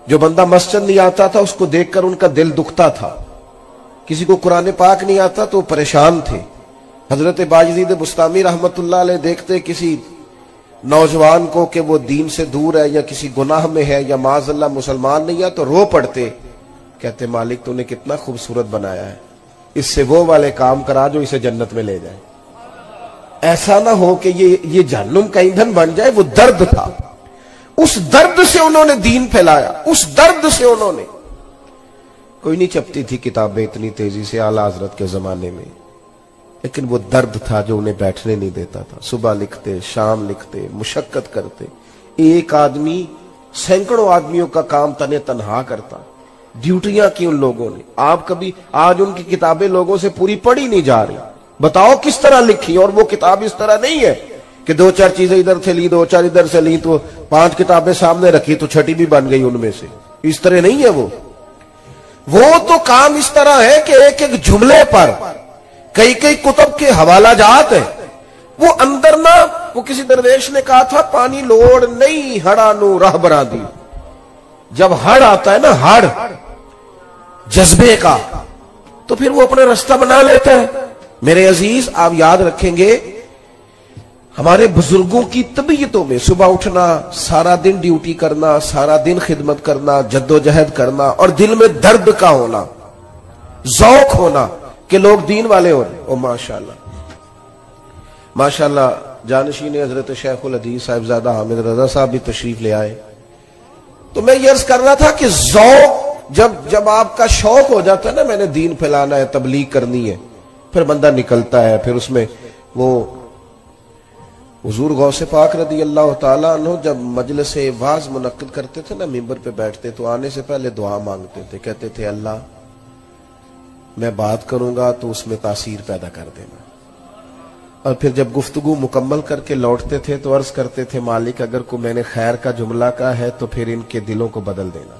جو بندہ مسجد نہیں آتا تھا اس کو دیکھ کر ان کا دل دکھتا تھا، کسی کو قرآن پاک نہیں آتا تو پریشان تھے۔ حضرت باجزید بستامی رحمت اللہ علیہ دیکھتے کسی نوجوان کو کہ وہ دین سے دور ہے یا کسی گناہ میں ہے یا معاذ اللہ مسلمان نہیں ہے تو رو پڑتے، کہتے مالک تو نے کتنا خوبصورت بنایا ہے، اس سے وہ والے کام کرا جو اسے جنت میں لے جائے، ایسا نہ ہو کہ یہ جہنم کا ایندھن بن جائے۔ وہ درد تھا، اس درد سے انہوں نے دین پھیلایا، اس درد سے انہوں نے، کوئی نہیں چھپتی تھی کتابیں اتنی تیزی سے اعلیٰ حضرت کے زمانے میں، لیکن وہ درد تھا جو انہیں بیٹھنے نہیں دیتا تھا، صبح لکھتے، شام لکھتے، مشقت کرتے، ایک آدمی سینکڑوں آدمیوں کا کام تنے تنہا کرتا، ڈیوٹیاں کی ان لوگوں نے۔ آپ کبھی آج ان کی کتابیں لوگوں سے پوری پڑھی نہیں جا رہی، بتاؤ کس طرح لکھی؟ اور وہ کتاب اس طرح نہیں ہے کہ 2 4 چیزیں ادھر سے لی، 2 4 ادھر سے لی، تو 5 کتابیں سامنے رکھی تو 6ٹی بھی بن گئی ان میں سے، اس طرح نہیں ہے۔ وہ تو کام اس طرح ہے کہ ایک ایک جملے پر کئی کتب کے حوالہ جات ہیں، وہ اندر نہ، وہ کسی درویش نے کہا تھا پانی لوڑ نہیں ہڑا نو راہ برا دی، جب ہڑ آتا ہے نا، ہڑ جذبے کا، تو پھر وہ اپنا راستہ بنا لیتا ہے. میرے عزیز آپ یاد رکھیں گے ہمارے بزرگوں کی طبیعتوں میں صبح اٹھنا، سارا دن ڈیوٹی کرنا، سارا دن خدمت کرنا، جدوجہد کرنا، اور دل میں درد کا ہونا، ذوق ہونا کہ لوگ دین والے ہو رہے. او ماشاءاللہ ماشاءاللہ جانشین حضرت شیخ الحدیث صاحبزادہ حامد رضا صاحب بھی تشریف لے آئے. تو میں یہ عرض کر رہا تھا کہ ذوق جب آپ کا شوق ہو جاتا ہے نا، میں نے دین پھیلانا ہے، تبلیغ کرنی ہے، پھر بندہ نکلتا ہے. پھر اس میں وہ حضور غوث پاک رضی اللہ تعالیٰ عنہ جب مجلس واعظ منعقد کرتے تھے نا، ممبر پہ بیٹھتے تو آنے سے پہلے دعا مانگتے تھے. کہتے تھے اللہ میں بات کروں گا تو اس میں تاثیر پیدا کر دینا. اور پھر جب گفتگو مکمل کر کے لوٹتے تھے تو عرض کرتے تھے مالک اگر کو میں نے خیر کا جملہ کہا ہے تو پھر ان کے دلوں کو بدل دینا.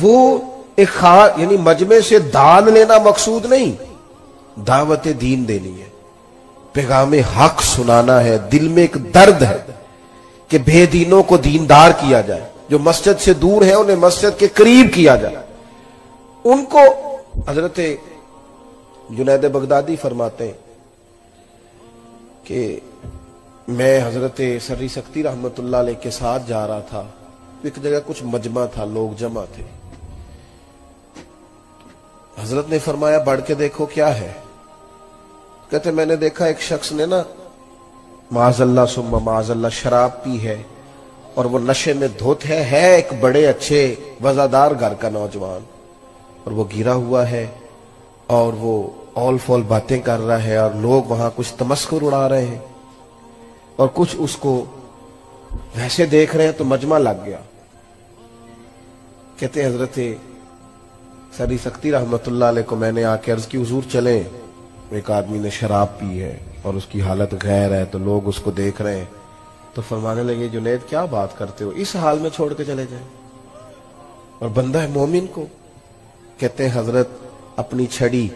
وہ ایک یعنی مجمع سے دان لینا مقصود نہیں، دعوت دین دینی ہے، پیغام حق سنانا ہے. دل میں ایک درد ہے کہ بے دینوں کو دیندار کیا جائے، جو مسجد سے دور ہیں انہیں مسجد کے قریب کیا جائے. ان کو حضرت جنید بغدادی فرماتے ہیں کہ میں حضرت سری سکتی رحمت اللہ علیہ کے ساتھ جا رہا تھا، ایک جگہ کچھ مجمع تھا، لوگ جمع تھے. حضرت نے فرمایا بڑھ کے دیکھو کیا ہے. کہتے میں نے دیکھا ایک شخص نے نا معاذ اللہ ثم معاذ اللہ شراب پی ہے اور وہ نشے میں دھوت ہے ایک بڑے اچھے وزادار گھر کا نوجوان، اور وہ گرا ہوا ہے اور وہ اول فول باتیں کر رہا ہے، اور لوگ وہاں کچھ تمسخر اڑا رہے ہیں اور کچھ اس کو ویسے دیکھ رہے ہیں. تو مجمع لگ گیا. کہتے حضرت سری سکتی رحمت اللہ علیہ کو میں نے آ کے عرض کی حضور چلیں، ایک آدمی نے شراب پی ہے اور اس کی حالت غیر ہے تو لوگ اس کو دیکھ رہے ہیں. تو فرمانے لگے جنید کیا بات کرتے ہو، اس حال میں چھوڑ کے چلے جائیں اور بندہ ہے مومن کو. کہتے ہیں حضرت اپنی چھڑی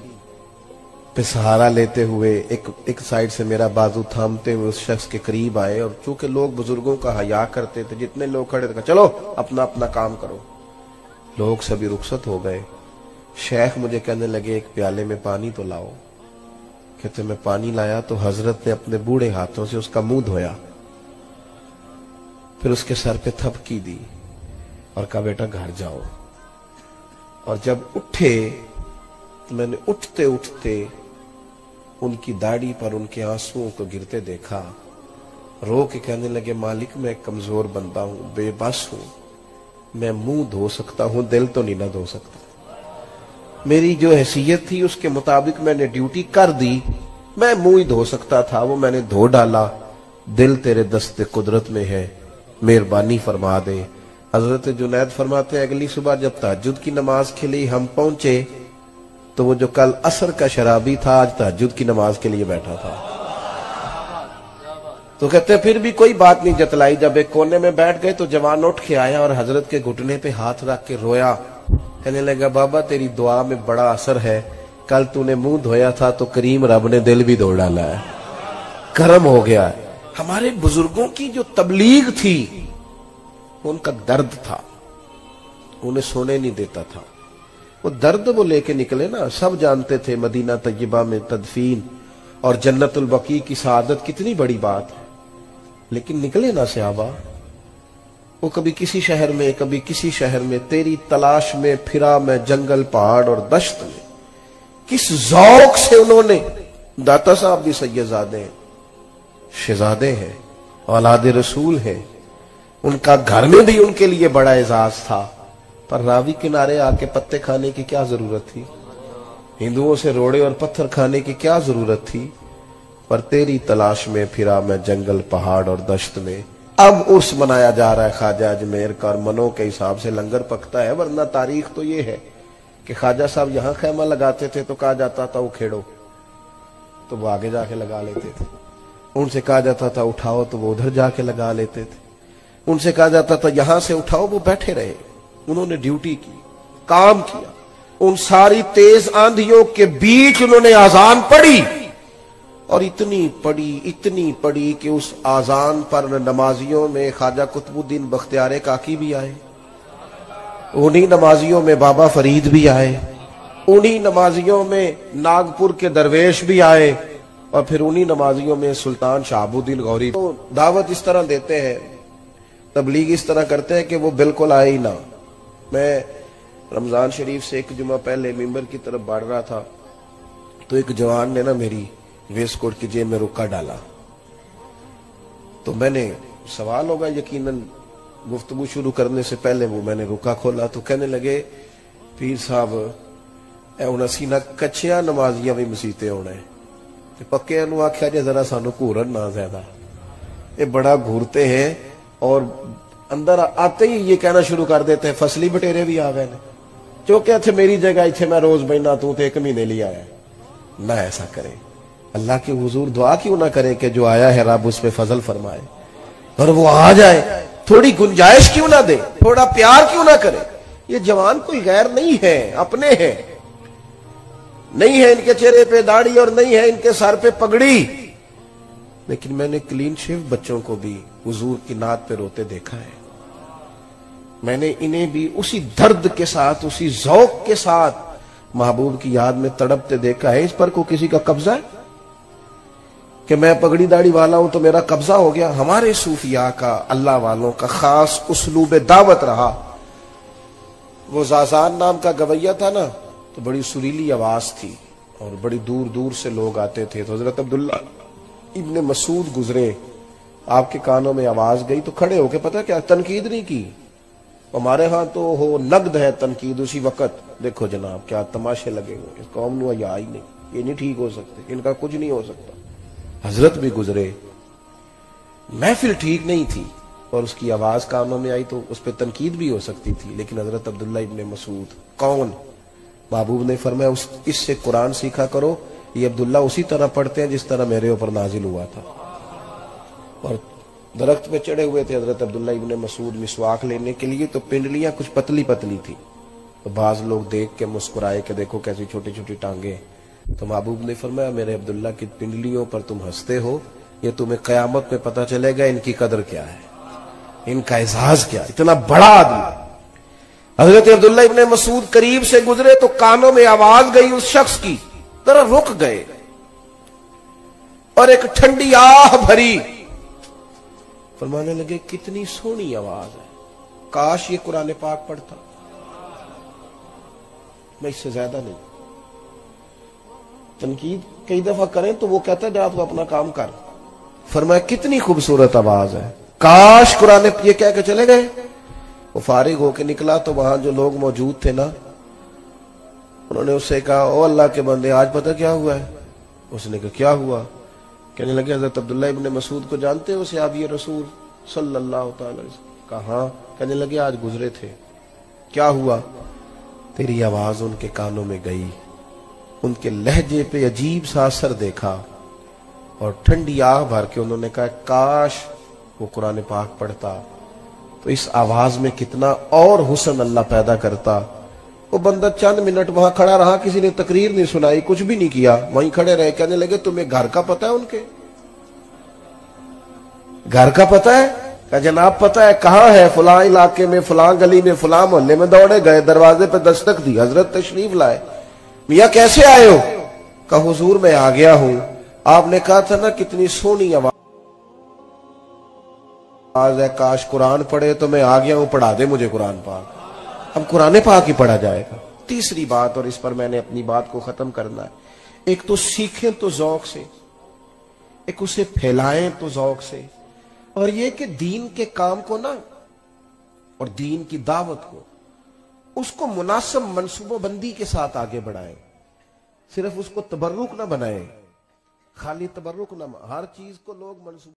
پہ سہارا لیتے ہوئے ایک سائیڈ سے میرا بازو تھامتے ہوئے اس شخص کے قریب آئے، اور چونکہ لوگ بزرگوں کا حیا کرتے تھے، جتنے لوگ کھڑے تھے چلو اپنا اپنا کام کرو. لوگ سبھی رخصت ہو گئے. شیخ مجھے کہنے لگے ایک پیالے میں پانی تو لاؤ. کہتے میں پانی لایا تو حضرت نے اپنے بوڑھے ہاتھوں سے اس کا منہ دھویا، پھر اس کے سر پہ تھپکی دی اور کہا بیٹا گھر جاؤ. اور جب اٹھے تو میں نے اٹھتے اٹھتے ان کی داڑھی پر ان کے آنسوؤں کو گرتے دیکھا. رو کے کہنے لگے مالک میں کمزور بندہ ہوں، بے بس ہوں، میں منہ دھو سکتا ہوں، دل تو نہیں نہ دھو سکتا. میری جو حیثیت تھی اس کے مطابق میں نے ڈیوٹی کر دی، میں منہ ہی دھو سکتا تھا، وہ میں نے دھو ڈالا. دل تیرے دست قدرت میں ہے، مہربانی فرما دے. حضرت جنید فرماتے ہیں اگلی صبح جب تہجد کی نماز کے لیے ہم پہنچے تو وہ جو کل عصر کا شرابی تھا آج تہجد کی نماز کے لیے بیٹھا تھا. تو کہتے ہیں پھر بھی کوئی بات نہیں جتلائی. جب ایک کونے میں بیٹھ گئے تو جوان اٹھ کے آیا اور حضرت کے گھٹنے پہ ہاتھ رکھ کے رویا. کہنے لگا بابا تیری دعا میں بڑا اثر ہے، کل تو نے منہ دھویا تھا تو کریم رب نے دل بھی دھو ڈالا ہے، کرم ہو گیا ہے. ہمارے بزرگوں کی جو تبلیغ تھی ان کا درد تھا، انہیں سونے نہیں دیتا تھا. وہ درد وہ لے کے نکلے نا. سب جانتے تھے مدینہ طیبہ میں تدفین اور جنت البقیع کی سعادت کتنی بڑی بات ہے، لیکن نکلے نا صحابہ. وہ کبھی کسی شہر میں کبھی کسی شہر میں، تیری تلاش میں پھرا میں جنگل پہاڑ اور دشت میں. کس ذوق سے انہوں نے، داتا صاحب بھی سیدزادے ہیں، شہزادے ہیں، اولاد رسول ہیں، ان کا گھر میں بھی ان کے لیے بڑا اعزاز تھا. پر راوی کنارے آ کے پتے کھانے کی کیا ضرورت تھی، ہندوؤں سے روڑے اور پتھر کھانے کی کیا ضرورت تھی. پر تیری تلاش میں پھرا میں جنگل پہاڑ اور دشت میں. اب عرس منایا جا رہا ہے خواجہ اجمیر کا، اور منوں کے حساب سے لنگر پکتا ہے. ورنہ تاریخ تو یہ ہے کہ خواجہ صاحب یہاں خیمہ لگاتے تھے تو کہا جاتا تھا اکھیڑو تو وہ آگے جا کے لگا لیتے تھے. ان سے کہا جاتا تھا اٹھاؤ تو وہ ادھر جا کے لگا لیتے تھے. ان سے کہا جاتا تھا یہاں سے اٹھاؤ، وہ بیٹھے رہے. انہوں نے ڈیوٹی کی، کام کیا. ان ساری تیز آندھیوں کے بیچ انہوں نے آذان پڑھی، اور اتنی پڑھی کہ اس آذان پر نمازیوں میں خواجہ قطب الدین بختیار کاکی بھی آئے، انہی نمازیوں میں بابا فرید بھی آئے، انہی نمازیوں میں ناگپور کے درویش بھی آئے اور پھر انہی نمازیوں میں سلطان شہاب الدین غوری. تو دعوت اس طرح دیتے ہیں, تبلیغ اس طرح کرتے ہیں کہ وہ بالکل آئے ہی نہ. میں رمضان شریف سے ایک جمعہ پہلے ممبر کی طرف بڑھ رہا تھا تو ایک جوان نے نا میری ویسٹ کوٹ کی جیب میں رکا ڈالا. تو میں نے, سوال ہوگا یقیناً گفتگو شروع کرنے سے پہلے, وہ میں نے رکا کھولا تو کہنے لگے پیر صاحب انہاں سینہ کچھیاں نمازیاں بھی مسیتے ہونے ہیں, پکے انہوں آکھیا جے ذرا سانو گھورن نہ زیادہ, یہ بڑا گھورتے ہیں اور اندر آتے ہی یہ کہنا شروع کر دیتے ہیں فصلی بٹیرے بھی آ گئے نے, جو کہ اتھے میری جگہ اتھے میں روز بہنا تو ایک مہینے لے آیا. نہ ایسا کرے, اللہ کے حضور دعا کیوں نہ کرے کہ جو آیا ہے رب اس پہ فضل فرمائے اور وہ آ جائے, تھوڑی گنجائش کیوں نہ دے, تھوڑا پیار کیوں نہ کرے. یہ جوان کوئی غیر نہیں ہے, اپنے ہیں, نہیں ہے ان کے چہرے پہ داڑھی اور نہیں ہے ان کے سر پہ پگڑی, لیکن میں نے کلین شیو بچوں کو بھی حضور کی نعت پہ روتے دیکھا ہے. میں نے انہیں بھی اسی درد کے ساتھ, اسی ذوق کے ساتھ محبوب کی یاد میں تڑپتے دیکھا ہے. اس پر کو کسی کا قبضہ ہے کہ میں پگڑی داڑھی والا ہوں تو میرا قبضہ ہو گیا؟ ہمارے صوفیاء کا, اللہ والوں کا خاص اسلوب دعوت رہا. وہ زازان نام کا گویہ تھا نا, تو بڑی سریلی آواز تھی اور بڑی دور دور سے لوگ آتے تھے. تو حضرت عبداللہ ابن مسعود گزرے, آپ کے کانوں میں آواز گئی تو کھڑے ہو کے پتہ کیا, تنقید نہیں کی. ہمارے ہاں تو ہو نقد ہے تنقید اسی وقت, دیکھو جناب کیا تماشے لگے ہوئے, اس قوم نو حیا ہی نہیں, یہ نہیں ٹھیک ہو سکتے, ان کا کچھ نہیں ہو سکتا. حضرت بھی گزرے, محفل ٹھیک نہیں تھی اور اس کی آواز کانوں میں آئی تو اس پہ تنقید بھی ہو سکتی تھی, لیکن حضرت عبداللہ ابن مسعود کون؟ محبوب نے فرمایا اس سے قرآن سیکھا کرو, یہ عبداللہ اسی طرح پڑھتے ہیں جس طرح میرے اوپر نازل ہوا تھا. اور درخت پہ چڑھے ہوئے تھے حضرت عبداللہ ابن مسعود مسواک لینے کے لیے, تو پنڈلیاں کچھ پتلی پتلی تھی. تو بعض لوگ دیکھ کے مسکرائے کہ دیکھو کیسی چھوٹی چھوٹی ٹانگیں. تو محبوب نے فرمایا میرے عبداللہ کی پنڈلیوں پر تم ہنستے ہو, یہ تمہیں قیامت میں پتہ چلے گا ان کی قدر کیا ہے, ان کا اعزاز کیا ہے. اتنا بڑا آدمی. حضرت عبداللہ ابن مسعود قریب سے گزرے تو کانوں میں آواز گئی اس شخص کی, ذرا رک گئے اور ایک ٹھنڈی آہ بھری, فرمانے لگے کتنی سونی آواز ہے, کاش یہ قرآن پاک پڑھتا. میں اس سے زیادہ نہیں. تنقید کئی دفعہ کریں تو وہ کہتا ہے جا تو اپنا کام کر. فرمایا کتنی خوبصورت آواز ہے, کاش قرآن, یہ کہہ کے چلے گئے. وہ فارغ ہو کے نکلا تو وہاں جو لوگ موجود تھے نا, انہوں نے اس سے کہا او اللہ کے بندے آج پتہ کیا ہوا ہے؟ اس نے کہا کیا ہوا؟ کہنے لگے حضرت عبداللہ ابن مسعود کو جانتے ہو, صحابی رسول صلی اللہ تعالی علیہ وسلم؟ کہا ہاں. کہنے لگے آج گزرے تھے, کیا ہوا؟ تیری آواز ان کے کانوں میں گئی, ان کے لہجے پہ عجیب سا اثر دیکھا اور ٹھنڈی آہ بھر کے انہوں نے کہا کاش وہ قرآن پاک پڑھتا تو اس آواز میں کتنا اور حسن اللہ پیدا کرتا. وہ بندہ چند منٹ وہاں کھڑا رہا, کسی نے تقریر نہیں سنائی, کچھ بھی نہیں کیا, وہیں کھڑے رہے. کہنے لگے تمہیں گھر کا پتہ ہے ان کے؟ گھر کا پتہ ہے؟ کہ جناب پتہ ہے. کہاں ہے؟ فلاں علاقے میں, فلاں گلی میں, فلاں محلے میں. دوڑے گئے, دروازے پہ دستک دی, حضرت تشریف لائے. میاں کیسے آئے ہو؟ کہا حضور میں آ گیا ہوں, آپ نے کہا تھا نا کتنی سونی آواز ہے, کاش قرآن پڑھے تو میں آ گیا ہوں, پڑھا دے مجھے قرآن پاک. اب قرآن پاک ہی پڑھا جائے گا. تیسری بات, اور اس پر میں نے اپنی بات کو ختم کرنا ہے, ایک تو سیکھیں تو ذوق سے, ایک اسے پھیلائیں تو ذوق سے, اور یہ کہ دین کے کام کو نا, اور دین کی دعوت کو, اس کو مناسب منصوبہ بندی کے ساتھ آگے بڑھائیں. صرف اس کو تبرک نہ بنائیں, خالی تبرک نہ, ہر چیز کو لوگ منصوبہ